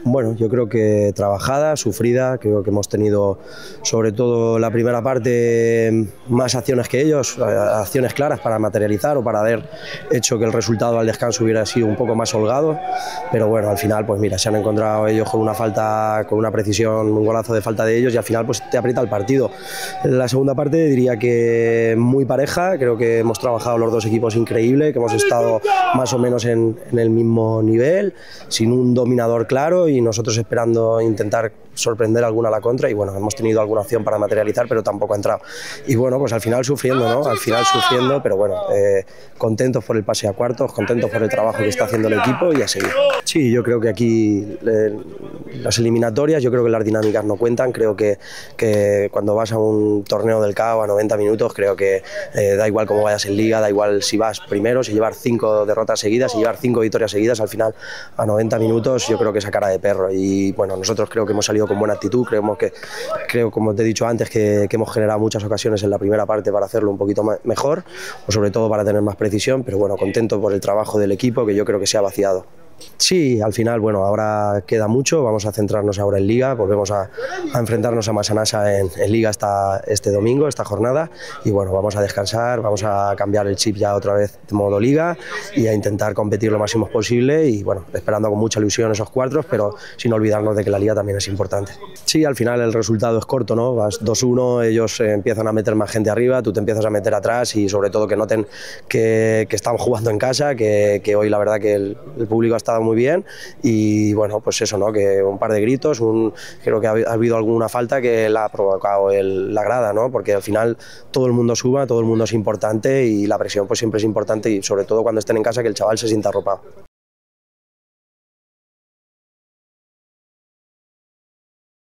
Bueno, yo creo que trabajada, sufrida, creo que hemos tenido sobre todo la primera parte más acciones que ellos, acciones claras para materializar o para haber hecho que el resultado al descanso hubiera sido un poco más holgado, pero bueno, al final pues mira, se han encontrado ellos con una falta, con una precisión, un golazo de falta de ellos y al final pues te aprieta el partido. La segunda parte diría que muy pareja, creo que hemos trabajado los dos equipos increíble, que hemos estado más o menos en el mismo nivel, sin un dominador claro y nosotros esperando intentar sorprender alguna a la contra y bueno, hemos tenido alguna opción para materializar pero tampoco ha entrado y bueno, pues al final sufriendo, ¿no? Al final sufriendo, pero bueno, contentos por el pase a cuartos, contentos por el trabajo que está haciendo el equipo y a seguir. Sí, yo creo que aquí las eliminatorias, yo creo que las dinámicas no cuentan, creo que cuando vas a un torneo del CAO a 90 minutos, creo que da igual cómo vayas en liga, da igual si vas primero, si llevar 5 derrotas seguidas, si llevar 5 victorias seguidas, al final a 90 minutos yo creo que esa cara de perro y bueno, nosotros creo que hemos salido con buena actitud, creo como te he dicho antes que hemos generado muchas ocasiones en la primera parte para hacerlo un poquito mejor o sobre todo para tener más precisión, pero bueno, contento por el trabajo del equipo que yo creo que se ha vaciado. Sí, al final, bueno, ahora queda mucho, vamos a centrarnos ahora en Liga, volvemos a enfrentarnos a Massanassa en Liga este domingo, esta jornada, y bueno, vamos a descansar, vamos a cambiar el chip ya otra vez de modo Liga y a intentar competir lo máximo posible y bueno, esperando con mucha ilusión esos cuartos, pero sin olvidarnos de que la Liga también es importante. Sí, al final el resultado es corto, ¿no? Vas 2-1, ellos empiezan a meter más gente arriba, tú te empiezas a meter atrás y sobre todo que noten que estamos jugando en casa, que hoy la verdad que el público ha estado muy bien y bueno, pues eso, ¿no? Que un par de gritos, creo que ha habido alguna falta que la ha provocado la grada, ¿no? Porque al final todo el mundo suba, todo el mundo es importante y la presión pues siempre es importante y sobre todo cuando estén en casa que el chaval se sienta arropado.